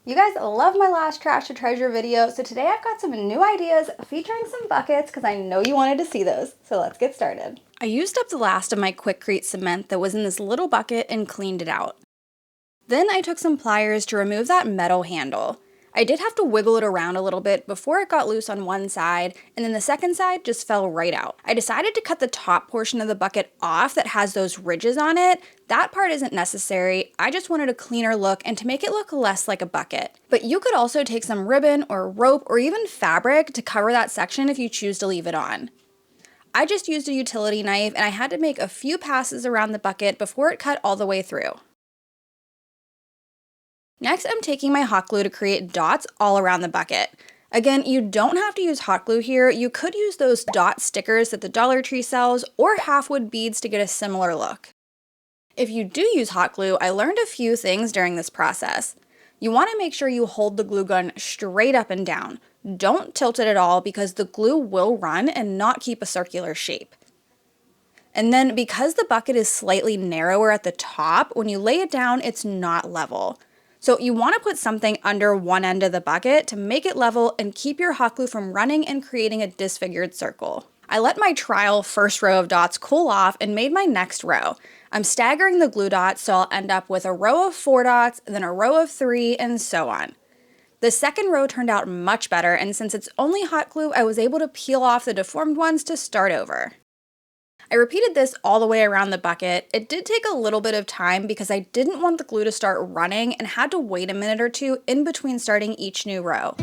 You guys love my last trash to treasure video, so today I've got some new ideas featuring some buckets because I know you wanted to see those. So let's get started. I used up the last of my Quikrete cement that was in this little bucket and cleaned it out. Then I took some pliers to remove that metal handle. I did have to wiggle it around a little bit before it got loose on one side, and then the second side just fell right out. I decided to cut the top portion of the bucket off that has those ridges on it. That part isn't necessary. I just wanted a cleaner look and to make it look less like a bucket. But you could also take some ribbon or rope or even fabric to cover that section if you choose to leave it on. I just used a utility knife and I had to make a few passes around the bucket before it cut all the way through. Next, I'm taking my hot glue to create dots all around the bucket. Again, you don't have to use hot glue here. You could use those dot stickers that the Dollar Tree sells or half-wood beads to get a similar look. If you do use hot glue, I learned a few things during this process. You want to make sure you hold the glue gun straight up and down. Don't tilt it at all because the glue will run and not keep a circular shape. And then because the bucket is slightly narrower at the top, when you lay it down, it's not level. So you want to put something under one end of the bucket to make it level and keep your hot glue from running and creating a disfigured circle. I let my trial first row of dots cool off and made my next row. I'm staggering the glue dots so I'll end up with a row of 4 dots, then a row of 3, and so on. The second row turned out much better, and since it's only hot glue, I was able to peel off the deformed ones to start over. I repeated this all the way around the bucket. It did take a little bit of time because I didn't want the glue to start running and had to wait a minute or two in between starting each new row.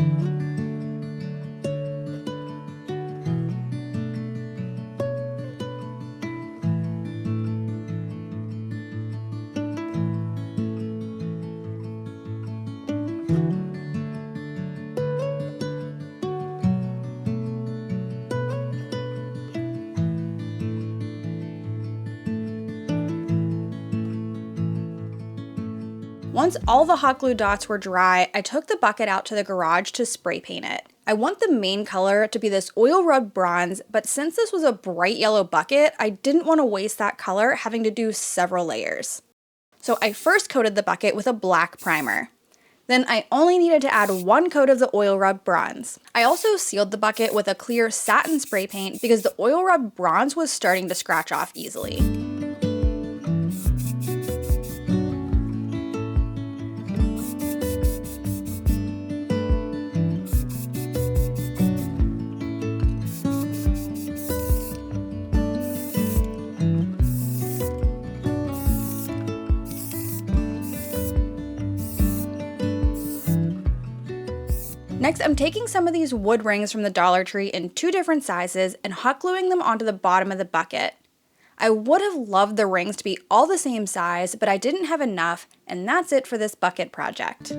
Once all the hot glue dots were dry, I took the bucket out to the garage to spray paint it. I want the main color to be this oil rubbed bronze, but since this was a bright yellow bucket, I didn't want to waste that color having to do several layers. So I first coated the bucket with a black primer. Then I only needed to add 1 coat of the oil rubbed bronze. I also sealed the bucket with a clear satin spray paint because the oil rubbed bronze was starting to scratch off easily. Next, I'm taking some of these wood rings from the Dollar Tree in 2 different sizes and hot gluing them onto the bottom of the bucket. I would have loved the rings to be all the same size, but I didn't have enough, and that's it for this bucket project.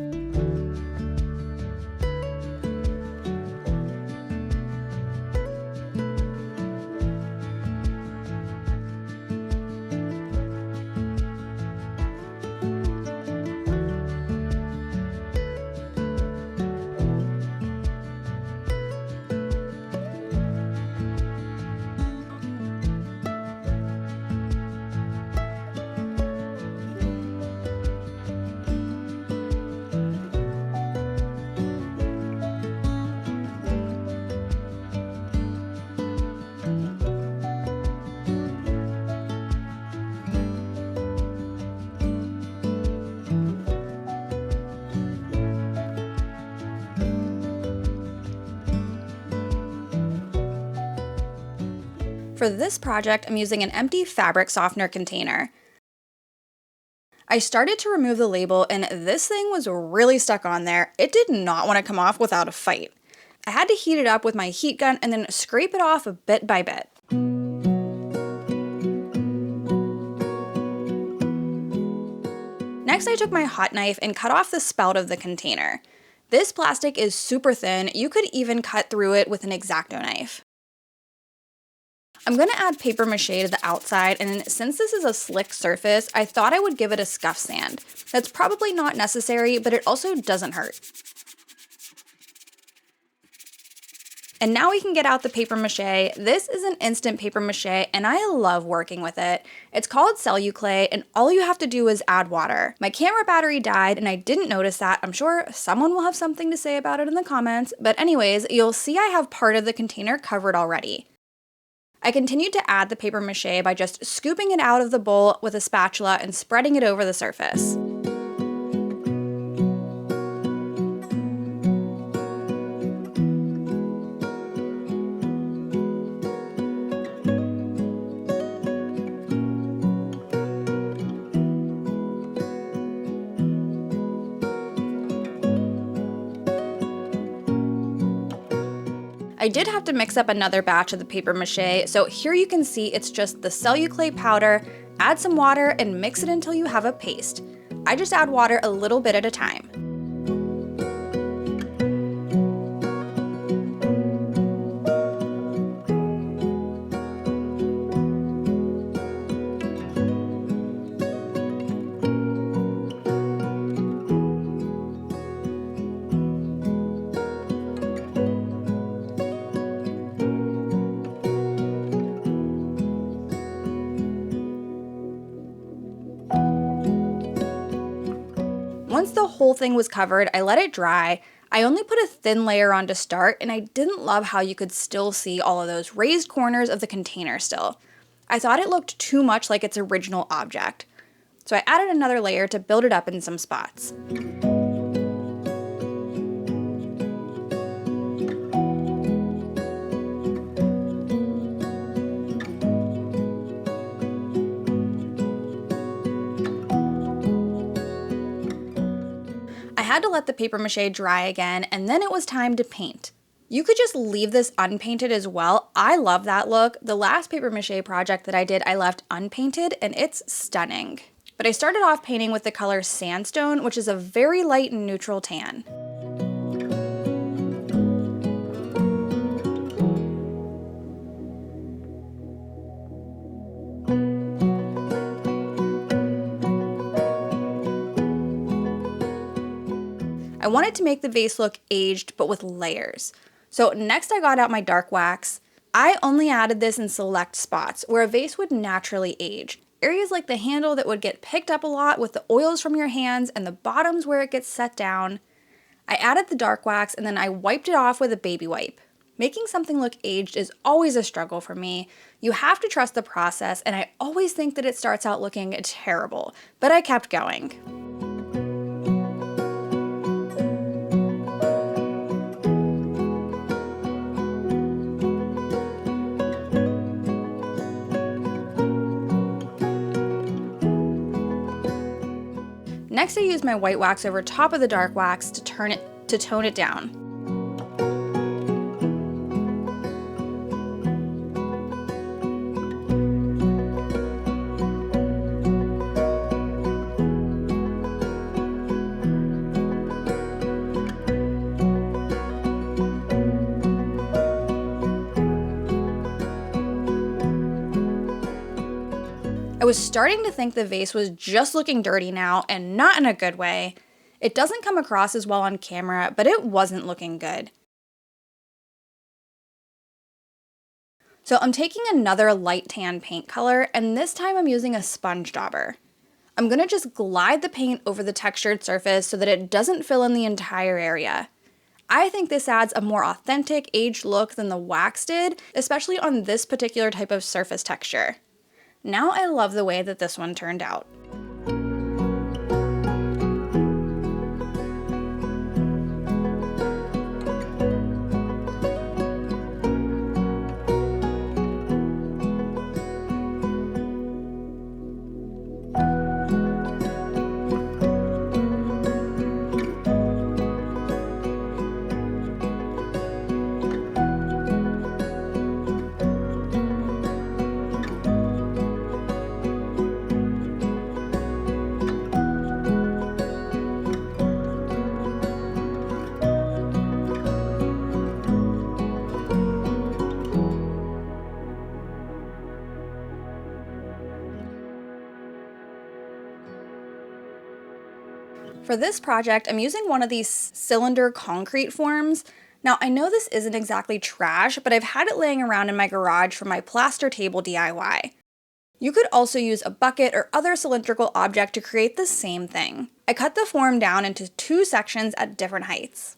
For this project, I'm using an empty fabric softener container. I started to remove the label and this thing was really stuck on there. It did not want to come off without a fight. I had to heat it up with my heat gun and then scrape it off bit by bit. Next, I took my hot knife and cut off the spout of the container. This plastic is super thin. You could even cut through it with an X-Acto knife. I'm going to add paper mache to the outside, and since this is a slick surface, I thought I would give it a scuff sand. That's probably not necessary, but it also doesn't hurt. And now we can get out the paper mache. This is an instant paper mache and I love working with it. It's called Celluclay and all you have to do is add water. My camera battery died and I didn't notice that. I'm sure someone will have something to say about it in the comments, but anyways, you'll see I have part of the container covered already. I continued to add the paper mache by just scooping it out of the bowl with a spatula and spreading it over the surface. I did have to mix up another batch of the paper mache, so here you can see it's just the Celluclay powder, add some water, and mix it until you have a paste. I just add water a little bit at a time. Once the whole thing was covered, I let it dry. I only put a thin layer on to start, and I didn't love how you could still see all of those raised corners of the container still. I thought it looked too much like its original object. So I added another layer to build it up in some spots. I had to let the paper mache dry again, and then it was time to paint. You could just leave this unpainted as well. I love that look. The last paper mache project that I did, I left unpainted, and it's stunning. But I started off painting with the color Sandstone, which is a very light and neutral tan. I wanted to make the vase look aged, but with layers. So next I got out my dark wax. I only added this in select spots where a vase would naturally age. Areas like the handle that would get picked up a lot with the oils from your hands and the bottoms where it gets set down. I added the dark wax and then I wiped it off with a baby wipe. Making something look aged is always a struggle for me. You have to trust the process, and I always think that it starts out looking terrible, but I kept going. Next, I used my white wax over top of the dark wax to tone it down. I was starting to think the vase was just looking dirty now, and not in a good way. It doesn't come across as well on camera, but it wasn't looking good. So I'm taking another light tan paint color, and this time I'm using a sponge dauber. I'm gonna just glide the paint over the textured surface so that it doesn't fill in the entire area. I think this adds a more authentic, aged look than the wax did, especially on this particular type of surface texture. Now I love the way that this one turned out. For this project, I'm using one of these cylinder concrete forms. Now, I know this isn't exactly trash, but I've had it laying around in my garage for my plaster table DIY. You could also use a bucket or other cylindrical object to create the same thing. I cut the form down into 2 sections at different heights.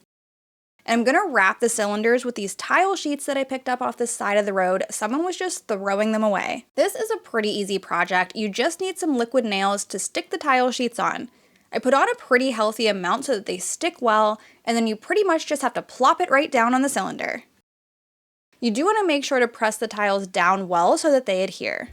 And I'm going to wrap the cylinders with these tile sheets that I picked up off the side of the road. Someone was just throwing them away. This is a pretty easy project. You just need some liquid nails to stick the tile sheets on. I put on a pretty healthy amount so that they stick well, and then you pretty much just have to plop it right down on the cylinder. You do want to make sure to press the tiles down well so that they adhere.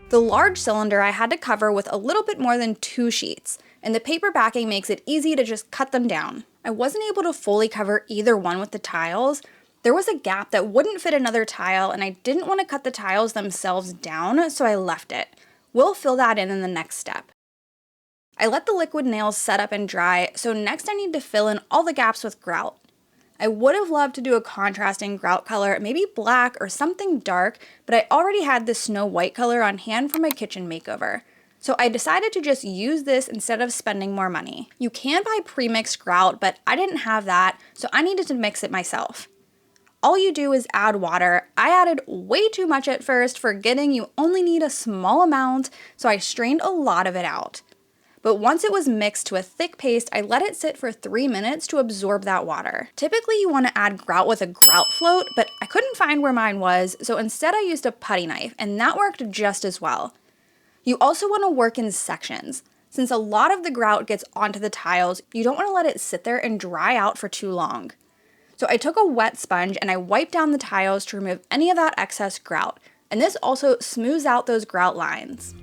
The large cylinder I had to cover with a little bit more than 2 sheets, and the paper backing makes it easy to just cut them down. I wasn't able to fully cover either one with the tiles. There was a gap that wouldn't fit another tile, and I didn't want to cut the tiles themselves down, so I left it. We'll fill that in the next step. I let the liquid nails set up and dry, so next I need to fill in all the gaps with grout. I would have loved to do a contrasting grout color, maybe black or something dark, but I already had this snow white color on hand for my kitchen makeover. So I decided to just use this instead of spending more money. You can buy pre-mixed grout, but I didn't have that, so I needed to mix it myself. All you do is add water. I added way too much at first, forgetting you only need a small amount, so I strained a lot of it out. But once it was mixed to a thick paste, I let it sit for 3 minutes to absorb that water. Typically you want to add grout with a grout float, but I couldn't find where mine was, so instead I used a putty knife, and that worked just as well. You also want to work in sections. Since a lot of the grout gets onto the tiles, you don't want to let it sit there and dry out for too long. So I took a wet sponge and I wiped down the tiles to remove any of that excess grout, and this also smooths out those grout lines.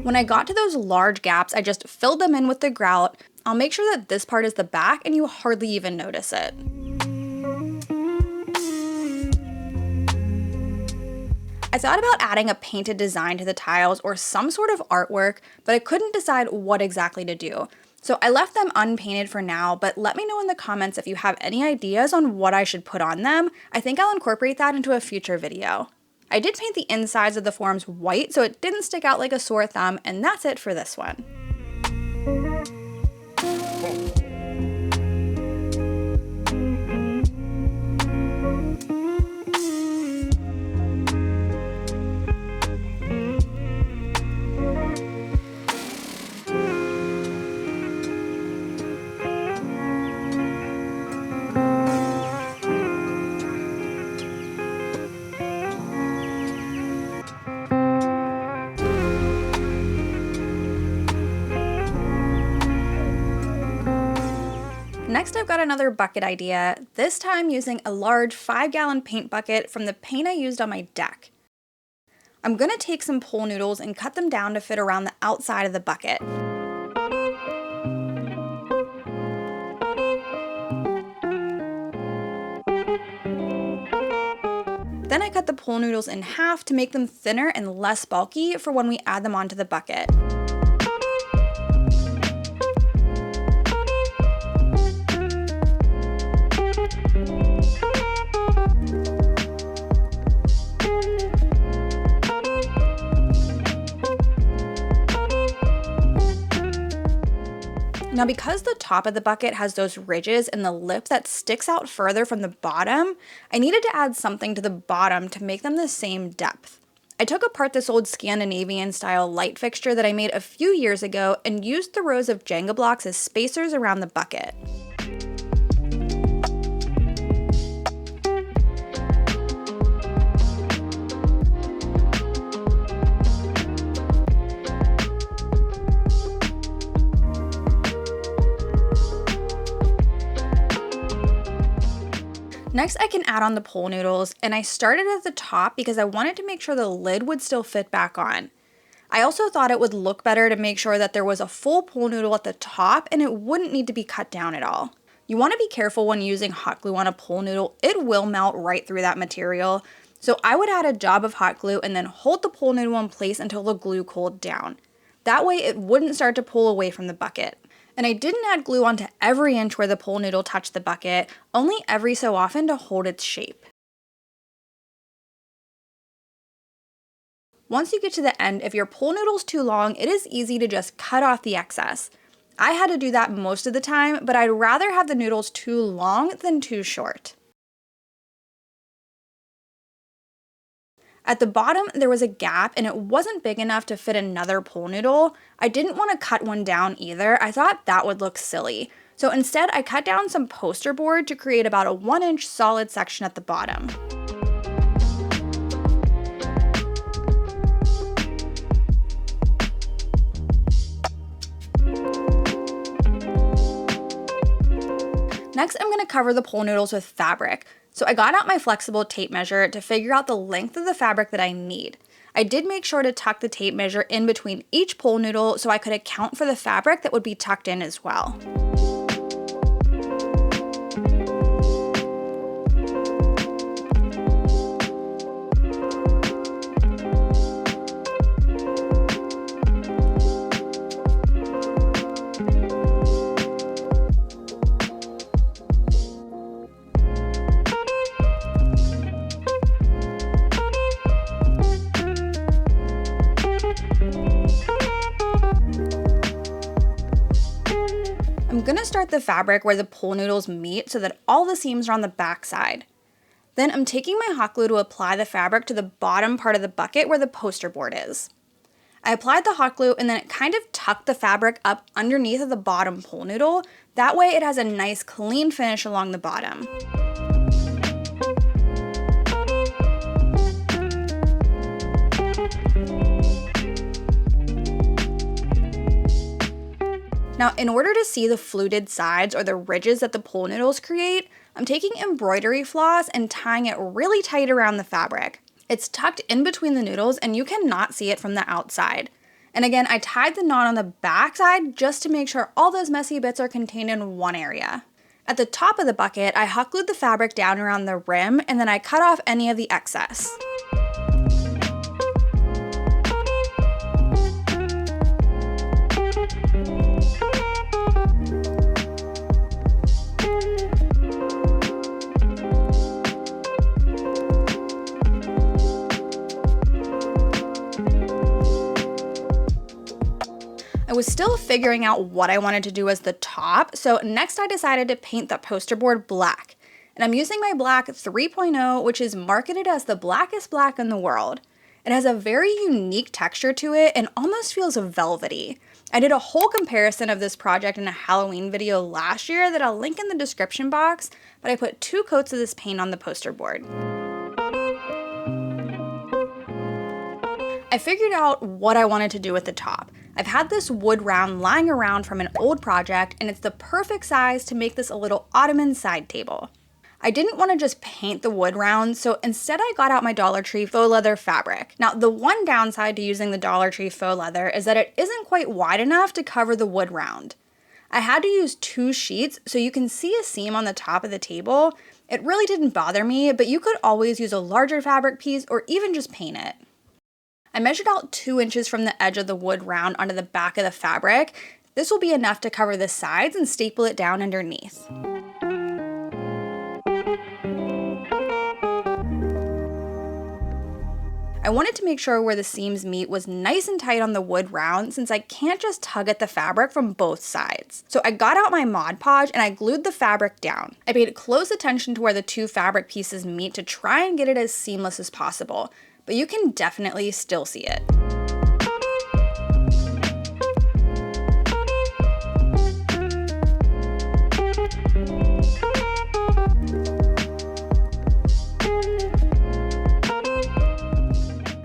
When I got to those large gaps, I just filled them in with the grout. I'll make sure that this part is the back and you hardly even notice it. I thought about adding a painted design to the tiles or some sort of artwork, but I couldn't decide what exactly to do. So I left them unpainted for now, but let me know in the comments if you have any ideas on what I should put on them. I think I'll incorporate that into a future video. I did paint the insides of the forms white so it didn't stick out like a sore thumb, and that's it for this one. Next, I've got another bucket idea, this time using a large 5-gallon paint bucket from the paint I used on my deck. I'm going to take some pool noodles and cut them down to fit around the outside of the bucket. Then I cut the pool noodles in half to make them thinner and less bulky for when we add them onto the bucket. Now, because the top of the bucket has those ridges and the lip that sticks out further from the bottom, I needed to add something to the bottom to make them the same depth. I took apart this old Scandinavian style light fixture that I made a few years ago and used the rows of Jenga blocks as spacers around the bucket. Next, I can add on the pole noodles, and I started at the top because I wanted to make sure the lid would still fit back on. I also thought it would look better to make sure that there was a full pole noodle at the top and it wouldn't need to be cut down at all. You want to be careful when using hot glue on a pole noodle. It will melt right through that material. So I would add a dab of hot glue and then hold the pole noodle in place until the glue cooled down. That way it wouldn't start to pull away from the bucket. And I didn't add glue onto every inch where the pole noodle touched the bucket, only every so often to hold its shape. Once you get to the end, if your pole noodle's too long, it is easy to just cut off the excess. I had to do that most of the time, but I'd rather have the noodles too long than too short. At the bottom, there was a gap and it wasn't big enough to fit another pole noodle. I didn't want to cut one down either. I thought that would look silly. So instead, I cut down some poster board to create about a 1-inch solid section at the bottom. Next, I'm going to cover the pole noodles with fabric. So I got out my flexible tape measure to figure out the length of the fabric that I need. I did make sure to tuck the tape measure in between each pole noodle so I could account for the fabric that would be tucked in as well. I'm going to start the fabric where the pole noodles meet so that all the seams are on the back side. Then I'm taking my hot glue to apply the fabric to the bottom part of the bucket where the poster board is. I applied the hot glue and then it kind of tucked the fabric up underneath of the bottom pole noodle. That way it has a nice clean finish along the bottom. Now, in order to see the fluted sides or the ridges that the pole noodles create, I'm taking embroidery floss and tying it really tight around the fabric. It's tucked in between the noodles and you cannot see it from the outside. And again, I tied the knot on the back side just to make sure all those messy bits are contained in one area. At the top of the bucket, I hot glued the fabric down around the rim and then I cut off any of the excess. I was still figuring out what I wanted to do as the top, so next I decided to paint the poster board black. And I'm using my black 3.0, which is marketed as the blackest black in the world. It has a very unique texture to it and almost feels velvety. I did a whole comparison of this project in a Halloween video last year that I'll link in the description box, but I put 2 coats of this paint on the poster board. I figured out what I wanted to do with the top. I've had this wood round lying around from an old project and it's the perfect size to make this a little ottoman side table. I didn't want to just paint the wood round, so instead I got out my Dollar Tree faux leather fabric. Now, the one downside to using the Dollar Tree faux leather is that it isn't quite wide enough to cover the wood round. I had to use 2 sheets so you can see a seam on the top of the table. It really didn't bother me, but you could always use a larger fabric piece or even just paint it. I measured out 2 inches from the edge of the wood round onto the back of the fabric. This will be enough to cover the sides and staple it down underneath. I wanted to make sure where the seams meet was nice and tight on the wood round since I can't just tug at the fabric from both sides. So I got out my Mod Podge and I glued the fabric down. I paid close attention to where the 2 fabric pieces meet to try and get it as seamless as possible, but you can definitely still see it.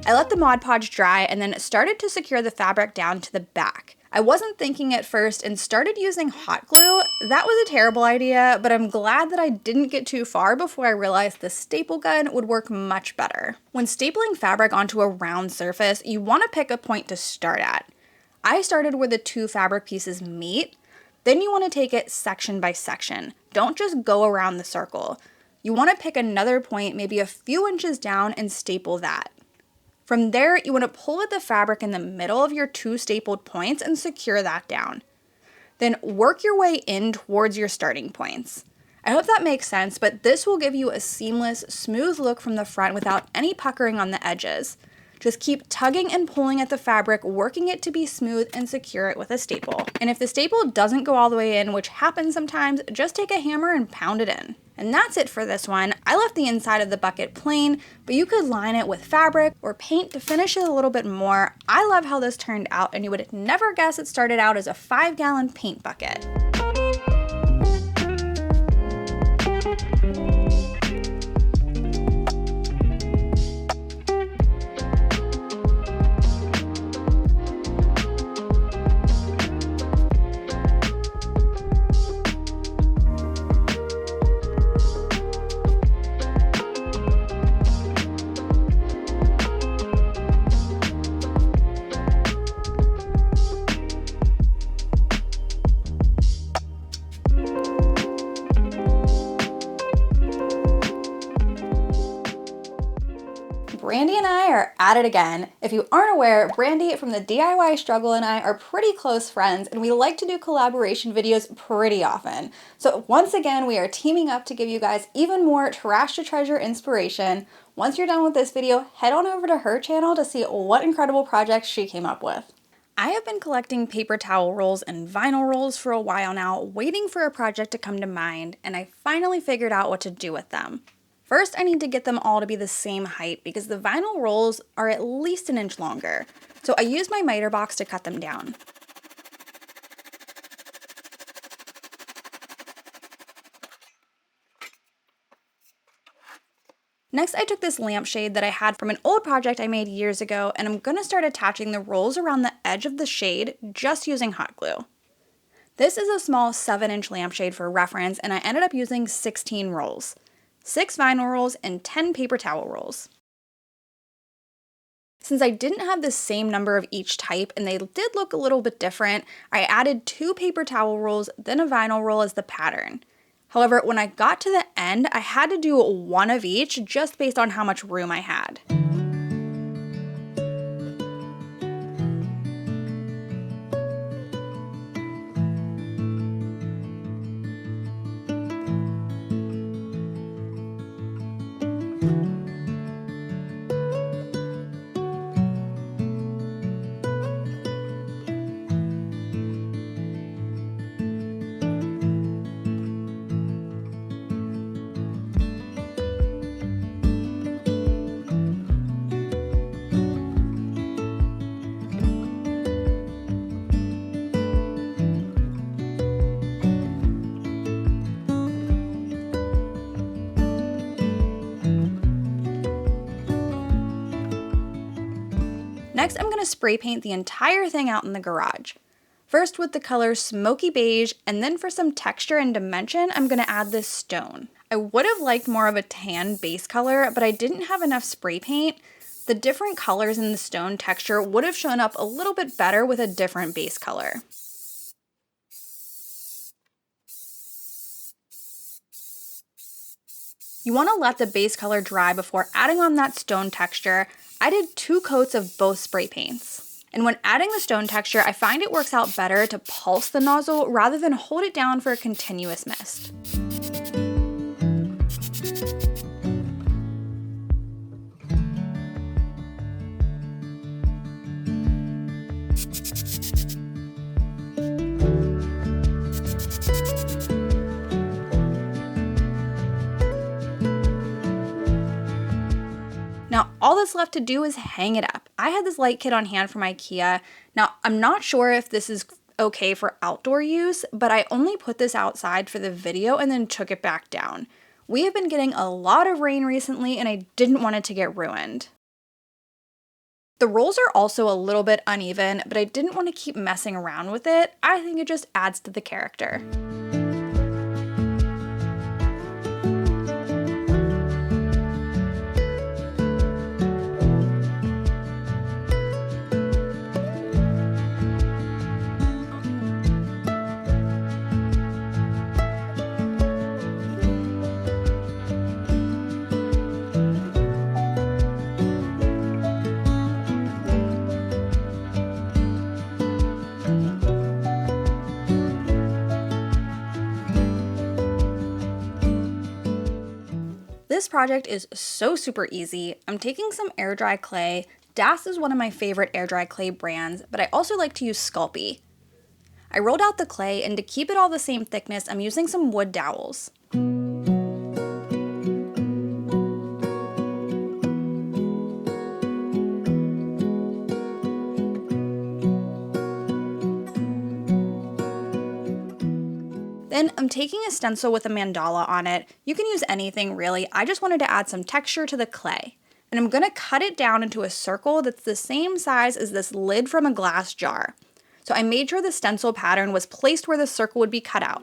I let the Mod Podge dry and then started to secure the fabric down to the back. I wasn't thinking at first and started using hot glue. That was a terrible idea, but I'm glad that I didn't get too far before I realized the staple gun would work much better. When stapling fabric onto a round surface, you want to pick a point to start at. I started where the two fabric pieces meet. Then you want to take it section by section. Don't just go around the circle. You want to pick another point maybe a few inches down and staple that. From there, you want to pull at the fabric in the middle of your two stapled points and secure that down. Then work your way in towards your starting points. I hope that makes sense, but this will give you a seamless, smooth look from the front without any puckering on the edges. Just keep tugging and pulling at the fabric, working it to be smooth and secure it with a staple. And if the staple doesn't go all the way in, which happens sometimes, just take a hammer and pound it in. And that's it for this one. I left the inside of the bucket plain, but you could line it with fabric or paint to finish it a little bit more. I love how this turned out, and you would never guess it started out as a 5-gallon paint bucket. Brandy and I are at it again. If you aren't aware, Brandy from the DIY Struggle and I are pretty close friends, and we like to do collaboration videos pretty often. So once again, we are teaming up to give you guys even more trash to treasure inspiration. Once you're done with this video, head on over to her channel to see what incredible projects she came up with. I have been collecting paper towel rolls and vinyl rolls for a while now, waiting for a project to come to mind, and I finally figured out what to do with them. First, I need to get them all to be the same height because the vinyl rolls are at least an inch longer. So I used my miter box to cut them down. Next, I took this lampshade that I had from an old project I made years ago, and I'm gonna start attaching the rolls around the edge of the shade just using hot glue. This is a small 7-inch lampshade for reference, and I ended up using 16 rolls. 6 vinyl rolls and 10 paper towel rolls. Since I didn't have the same number of each type and they did look a little bit different, I added 2 paper towel rolls, then a vinyl roll as the pattern. However, when I got to the end, I had to do 1 of each just based on how much room I had. Next, I'm going to spray paint the entire thing out in the garage. First with the color Smoky Beige, and then for some texture and dimension, I'm going to add this stone. I would have liked more of a tan base color, but I didn't have enough spray paint. The different colors in the stone texture would have shown up a little bit better with a different base color. You want to let the base color dry before adding on that stone texture. I did 2 coats of both spray paints. And when adding the stone texture, I find it works out better to pulse the nozzle rather than hold it down for a continuous mist. Now, all that's left to do is hang it up. I had this light kit on hand from IKEA. Now, I'm not sure if this is okay for outdoor use, but I only put this outside for the video and then took it back down. We have been getting a lot of rain recently and I didn't want it to get ruined. The rolls are also a little bit uneven, but I didn't want to keep messing around with it. I think it just adds to the character. This project is so super easy. I'm taking some air dry clay. Das is one of my favorite air dry clay brands, but I also like to use Sculpey. I rolled out the clay, and to keep it all the same thickness, I'm using some wood dowels. Then I'm taking a stencil with a mandala on it. You can use anything really, I just wanted to add some texture to the clay. And I'm gonna cut it down into a circle that's the same size as this lid from a glass jar. So I made sure the stencil pattern was placed where the circle would be cut out.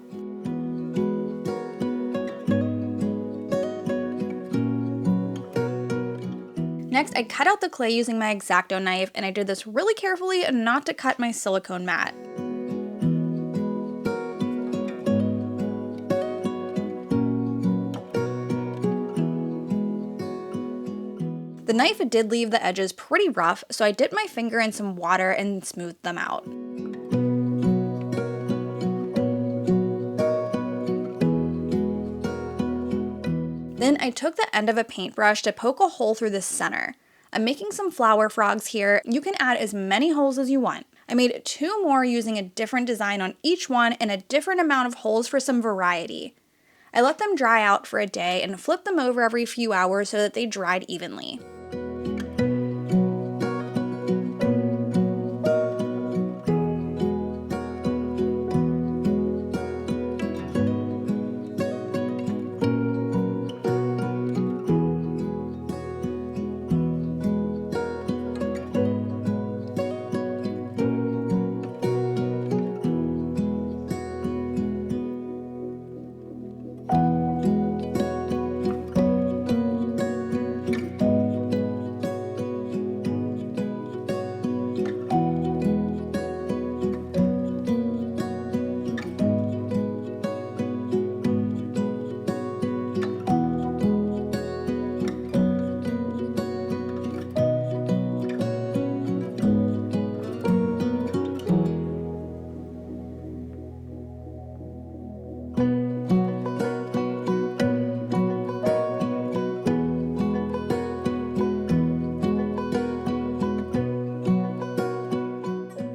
Next, I cut out the clay using my X-Acto knife, and I did this really carefully not to cut my silicone mat. The knife did leave the edges pretty rough, so I dipped my finger in some water and smoothed them out. Then I took the end of a paintbrush to poke a hole through the center. I'm making some flower frogs here. You can add as many holes as you want. I made 2 more using a different design on each one and a different amount of holes for some variety. I let them dry out for a day and flipped them over every few hours so that they dried evenly.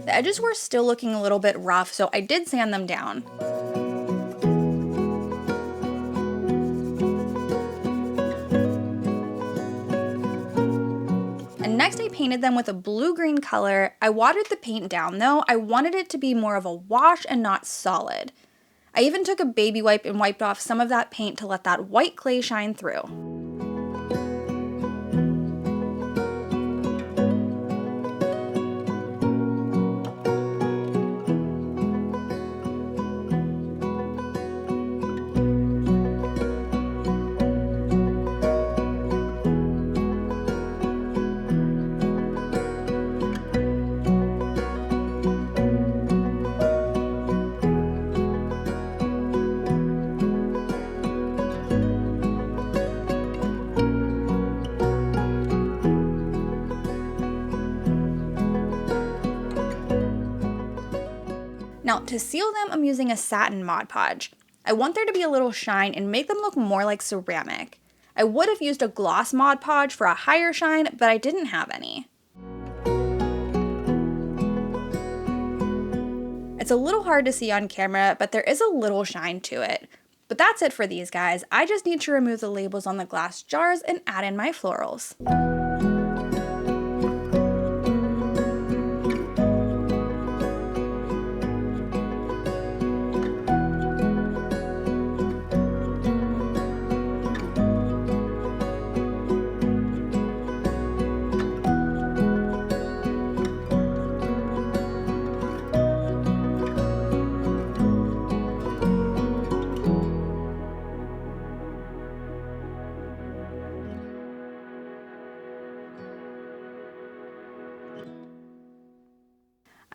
The edges were still looking a little bit rough, so I did sand them down. And next I painted them with a blue-green color. I watered the paint down though. I wanted it to be more of a wash and not solid. I even took a baby wipe and wiped off some of that paint to let that white clay shine through. Now, to seal them, I'm using a satin Mod Podge. I want there to be a little shine and make them look more like ceramic. I would have used a gloss Mod Podge for a higher shine, but I didn't have any. It's a little hard to see on camera, but there is a little shine to it. But that's it for these guys. I just need to remove the labels on the glass jars and add in my florals.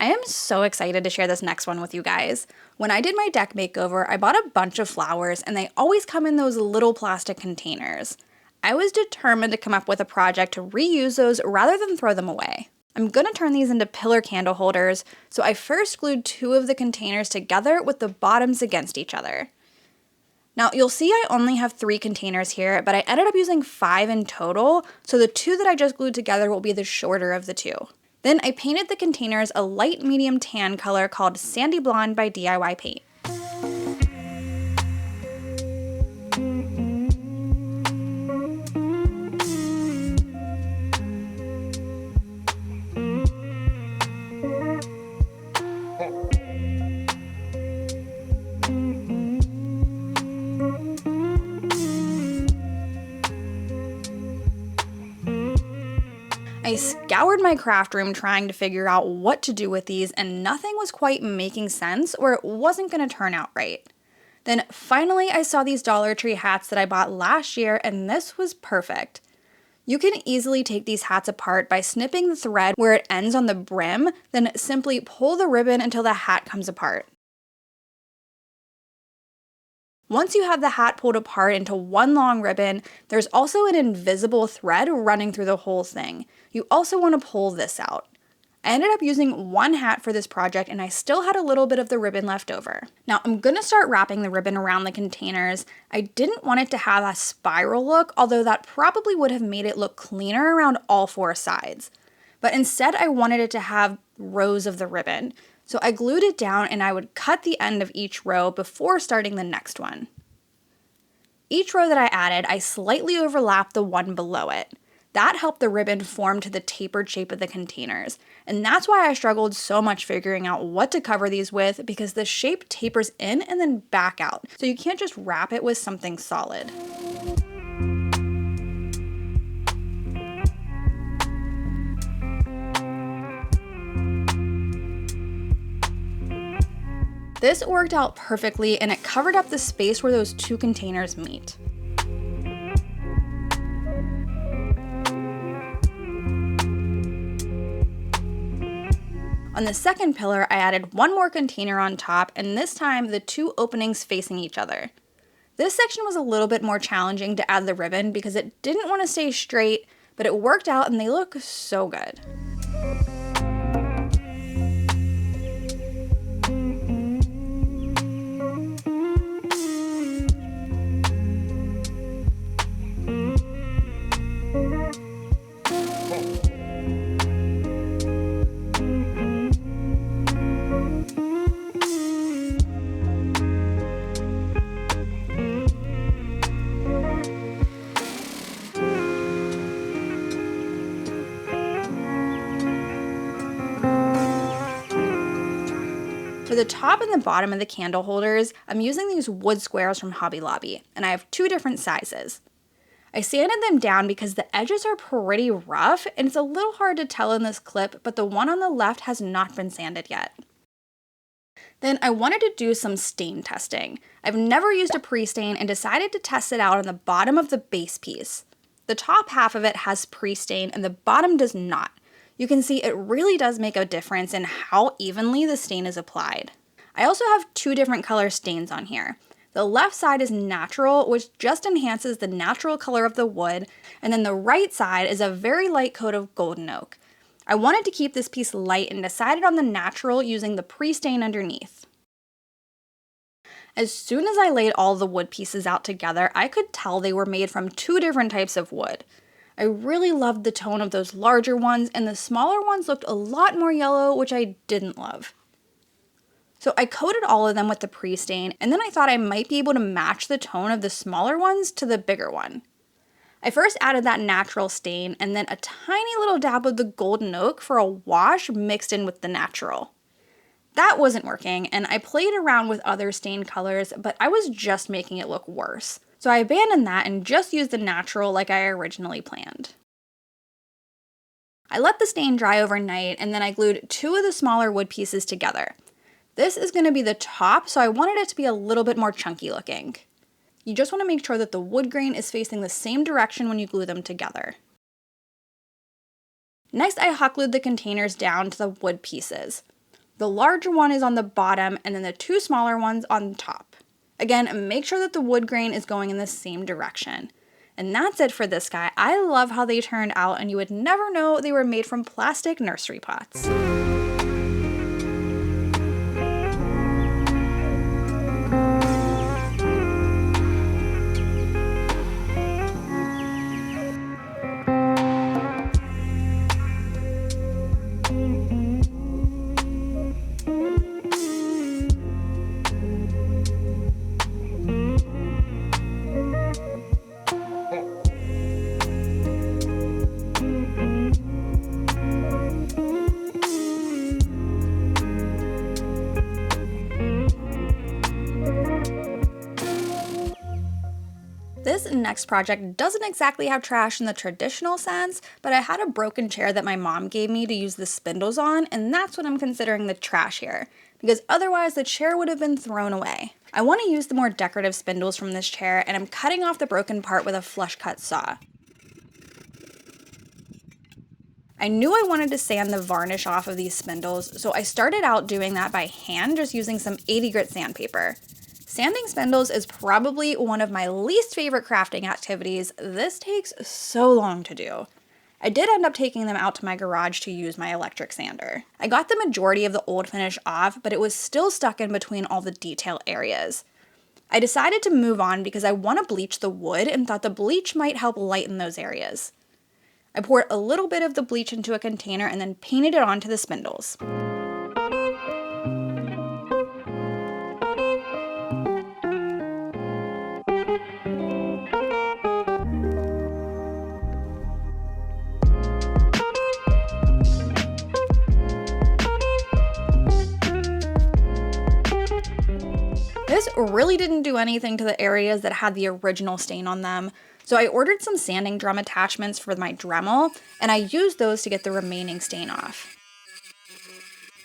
I am so excited to share this next one with you guys. When I did my deck makeover, I bought a bunch of flowers and they always come in those little plastic containers. I was determined to come up with a project to reuse those rather than throw them away. I'm gonna turn these into pillar candle holders, so I first glued 2 of the containers together with the bottoms against each other. Now you'll see I only have 3 containers here, but I ended up using 5 in total, so the 2 that I just glued together will be the shorter of the 2. Then I painted the containers a light medium tan color called Sandy Blonde by DIY Paint. I scoured my craft room trying to figure out what to do with these, and nothing was quite making sense or it wasn't going to turn out right. Then finally I saw these Dollar Tree hats that I bought last year, and this was perfect. You can easily take these hats apart by snipping the thread where it ends on the brim, then simply pull the ribbon until the hat comes apart. Once you have the hat pulled apart into one long ribbon, there's also an invisible thread running through the whole thing. You also want to pull this out. I ended up using 1 hat for this project and I still had a little bit of the ribbon left over. Now I'm going to start wrapping the ribbon around the containers. I didn't want it to have a spiral look, although that probably would have made it look cleaner around all 4 sides. But instead I wanted it to have rows of the ribbon. So I glued it down and I would cut the end of each row before starting the next one. Each row that I added, I slightly overlapped the one below it. That helped the ribbon form to the tapered shape of the containers. And that's why I struggled so much figuring out what to cover these with, because the shape tapers in and then back out. So you can't just wrap it with something solid. This worked out perfectly and it covered up the space where those 2 containers meet. On the second pillar, I added 1 more container on top, and this time the 2 openings facing each other. This section was a little bit more challenging to add the ribbon because it didn't want to stay straight, but it worked out and they look so good. For the top and the bottom of the candle holders, I'm using these wood squares from Hobby Lobby, and I have 2 different sizes. I sanded them down because the edges are pretty rough, and it's a little hard to tell in this clip, but the one on the left has not been sanded yet. Then I wanted to do some stain testing. I've never used a pre-stain and decided to test it out on the bottom of the base piece. The top half of it has pre-stain and the bottom does not. You can see it really does make a difference in how evenly the stain is applied. I also have 2 different color stains on here. The left side is natural, which just enhances the natural color of the wood, and then the right side is a very light coat of golden oak. I wanted to keep this piece light and decided on the natural using the pre-stain underneath. As soon as I laid all the wood pieces out together, I could tell they were made from 2 different types of wood. I really loved the tone of those larger ones, and the smaller ones looked a lot more yellow, which I didn't love. So I coated all of them with the pre-stain, and then I thought I might be able to match the tone of the smaller ones to the bigger one. I first added that natural stain, and then a tiny little dab of the golden oak for a wash mixed in with the natural. That wasn't working, and I played around with other stain colors, but I was just making it look worse. So I abandoned that and just used the natural like I originally planned. I let the stain dry overnight, and then I glued 2 of the smaller wood pieces together. This is going to be the top, so I wanted it to be a little bit more chunky looking. You just want to make sure that the wood grain is facing the same direction when you glue them together. Next, I hot glued the containers down to the wood pieces. The larger one is on the bottom and then the two smaller ones on top. Again, make sure that the wood grain is going in the same direction. And that's it for this guy. I love how they turned out, and you would never know they were made from plastic nursery pots. This next project doesn't exactly have trash in the traditional sense, but I had a broken chair that my mom gave me to use the spindles on, and that's what I'm considering the trash here, because otherwise the chair would have been thrown away. I want to use the more decorative spindles from this chair, and I'm cutting off the broken part with a flush cut saw. I knew I wanted to sand the varnish off of these spindles, so I started out doing that by hand, just using some 80 grit sandpaper. Sanding spindles is probably one of my least favorite crafting activities. This takes so long to do. I did end up taking them out to my garage to use my electric sander. I got the majority of the old finish off, but it was still stuck in between all the detail areas. I decided to move on because I want to bleach the wood and thought the bleach might help lighten those areas. I poured a little bit of the bleach into a container and then painted it onto the spindles. This really didn't do anything to the areas that had the original stain on them, so I ordered some sanding drum attachments for my Dremel, and I used those to get the remaining stain off.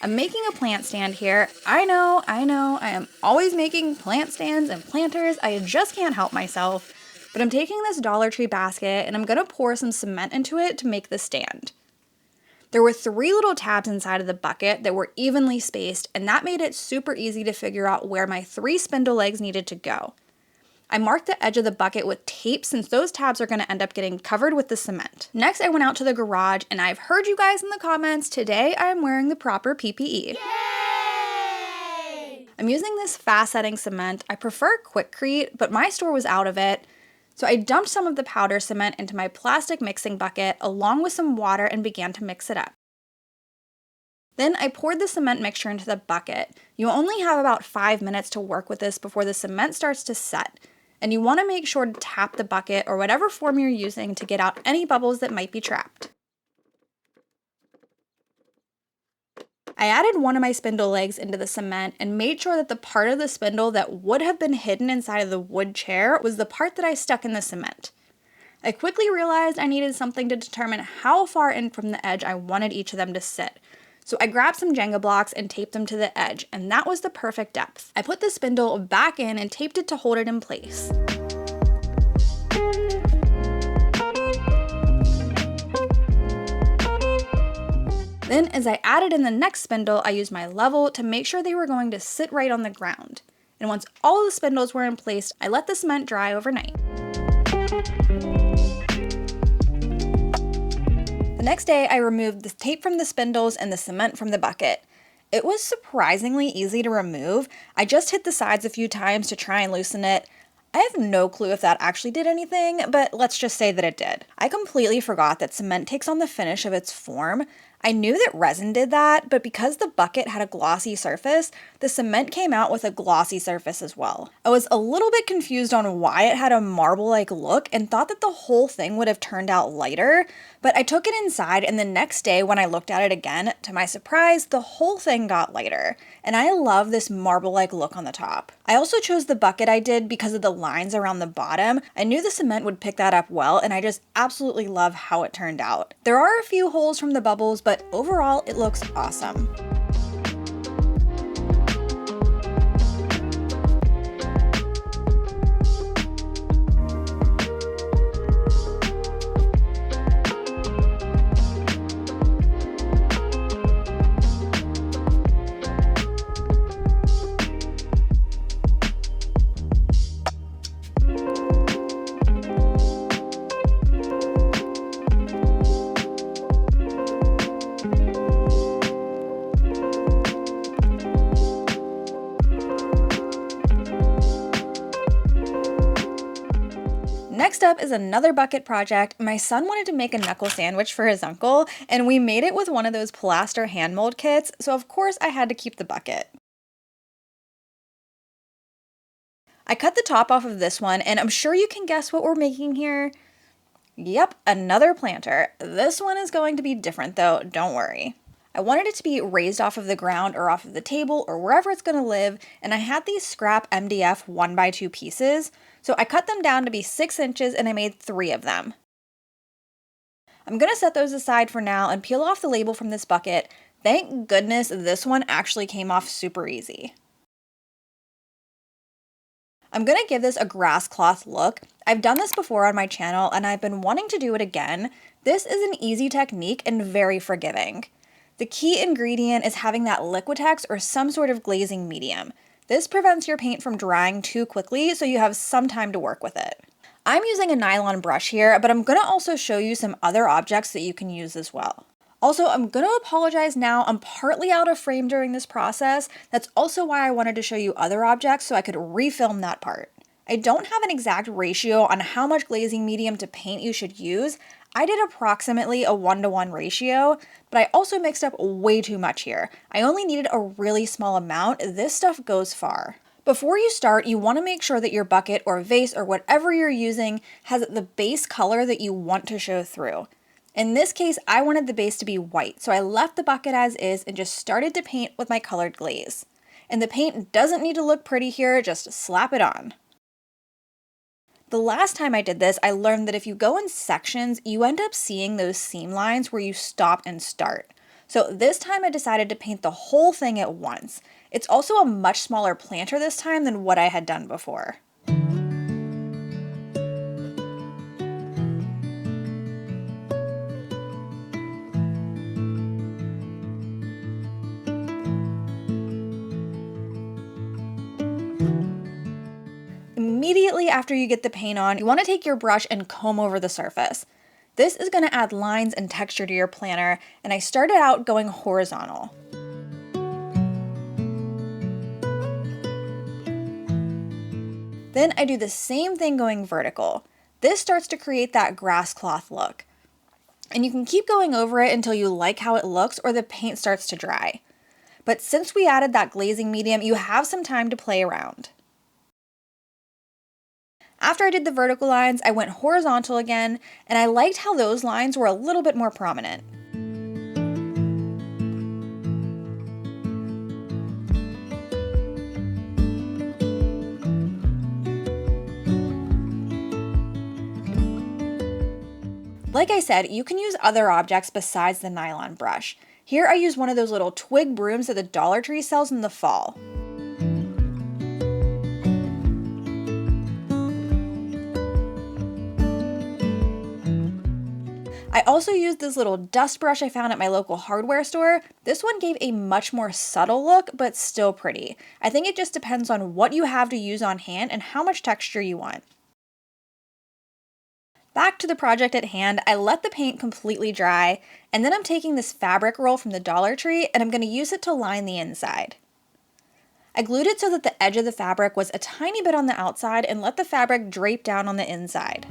I'm making a plant stand here. I know, I am always making plant stands and planters, I just can't help myself, but I'm taking this Dollar Tree basket and I'm gonna pour some cement into it to make the stand. There were 3 little tabs inside of the bucket that were evenly spaced, and that made it super easy to figure out where my 3 spindle legs needed to go. I marked the edge of the bucket with tape since those tabs are going to end up getting covered with the cement. Next, I went out to the garage, and I've heard you guys in the comments, today I am wearing the proper PPE. Yay! I'm using this fast setting cement. I prefer Quickcrete, but my store was out of it. So I dumped some of the powder cement into my plastic mixing bucket along with some water and began to mix it up. Then I poured the cement mixture into the bucket. You only have about 5 minutes to work with this before the cement starts to set. And you want to make sure to tap the bucket or whatever form you're using to get out any bubbles that might be trapped. I added one of my spindle legs into the cement and made sure that the part of the spindle that would have been hidden inside of the wood chair was the part that I stuck in the cement. I quickly realized I needed something to determine how far in from the edge I wanted each of them to sit. So I grabbed some Jenga blocks and taped them to the edge, and that was the perfect depth. I put the spindle back in and taped it to hold it in place. Then, as I added in the next spindle, I used my level to make sure they were going to sit right on the ground. And once all the spindles were in place, I let the cement dry overnight. The next day, I removed the tape from the spindles and the cement from the bucket. It was surprisingly easy to remove. I just hit the sides a few times to try and loosen it. I have no clue if that actually did anything, but let's just say that it did. I completely forgot that cement takes on the finish of its form. I knew that resin did that, but because the bucket had a glossy surface, the cement came out with a glossy surface as well. I was a little bit confused on why it had a marble-like look and thought that the whole thing would have turned out lighter, but I took it inside and the next day when I looked at it again, to my surprise, the whole thing got lighter. And I love this marble-like look on the top. I also chose the bucket I did because of the lines around the bottom. I knew the cement would pick that up well, and I just absolutely love how it turned out. There are a few holes from the bubbles, but overall it looks awesome. Next up is another bucket project. My son wanted to make a knuckle sandwich for his uncle, and we made it with one of those plaster hand mold kits, so of course I had to keep the bucket. I cut the top off of this one, and I'm sure you can guess what we're making here. Yep, another planter. This one is going to be different though, don't worry. I wanted it to be raised off of the ground or off of the table or wherever it's going to live, and I had these scrap MDF 1x2 pieces, so I cut them down to be 6 inches and I made 3 of them. I'm going to set those aside for now and peel off the label from this bucket. Thank goodness this one actually came off super easy. I'm going to give this a grass cloth look. I've done this before on my channel and I've been wanting to do it again. This is an easy technique and very forgiving. The key ingredient is having that Liquitex or some sort of glazing medium. This prevents your paint from drying too quickly, so you have some time to work with it. I'm using a nylon brush here, but I'm going to also show you some other objects that you can use as well. Also, I'm going to apologize now, I'm partly out of frame during this process. That's also why I wanted to show you other objects so I could refilm that part. I don't have an exact ratio on how much glazing medium to paint you should use. I did approximately a 1-to-1 ratio, but I also mixed up way too much here. I only needed a really small amount. This stuff goes far. Before you start, you want to make sure that your bucket or vase or whatever you're using has the base color that you want to show through. In this case, I wanted the base to be white, so I left the bucket as is and just started to paint with my colored glaze. And the paint doesn't need to look pretty here, just slap it on. The last time I did this, I learned that if you go in sections, you end up seeing those seam lines where you stop and start. So this time I decided to paint the whole thing at once. It's also a much smaller planter this time than what I had done before. Immediately after you get the paint on, you want to take your brush and comb over the surface. This is going to add lines and texture to your planter, and I started out going horizontal. Then I do the same thing going vertical. This starts to create that grass cloth look. And you can keep going over it until you like how it looks or the paint starts to dry. But since we added that glazing medium, you have some time to play around. After I did the vertical lines, I went horizontal again, and I liked how those lines were a little bit more prominent. Like I said, you can use other objects besides the nylon brush. Here I use one of those little twig brooms that the Dollar Tree sells in the fall. I also used this little dust brush I found at my local hardware store. This one gave a much more subtle look, but still pretty. I think it just depends on what you have to use on hand and how much texture you want. Back to the project at hand, I let the paint completely dry, and then I'm taking this fabric roll from the Dollar Tree and I'm going to use it to line the inside. I glued it so that the edge of the fabric was a tiny bit on the outside and let the fabric drape down on the inside.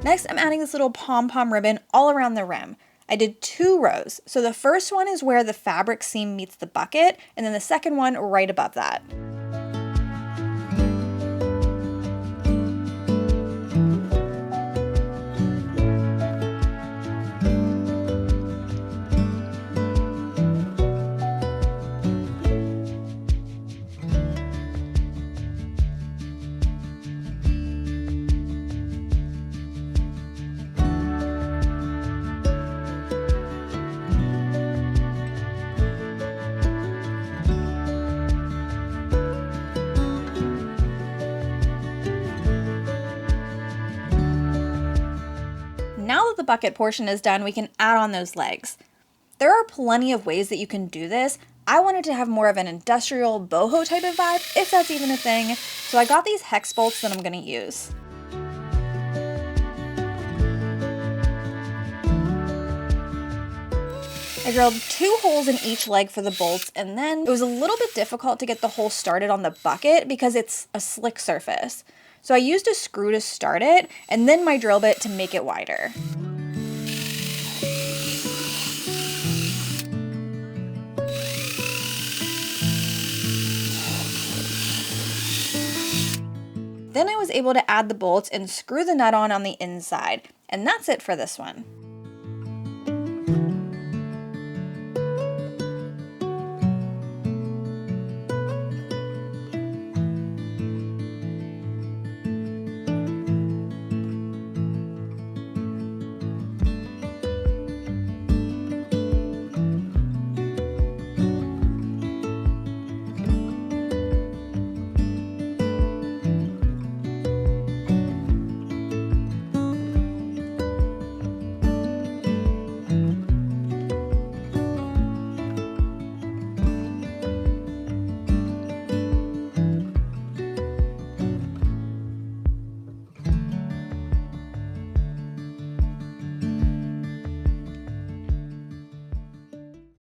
Next, I'm adding this little pom-pom ribbon all around the rim. I did 2 rows. So the first one is where the fabric seam meets the bucket, and then the second one right above that. bucket portion is done, we can add on those legs. There are plenty of ways that you can do this. I wanted to have more of an industrial boho type of vibe, if that's even a thing, so I got these hex bolts that I'm going to use. I drilled 2 holes in each leg for the bolts, and then it was a little bit difficult to get the hole started on the bucket because it's a slick surface. So I used a screw to start it, and then my drill bit to make it wider. Then I was able to add the bolts and screw the nut on the inside, and that's it for this one.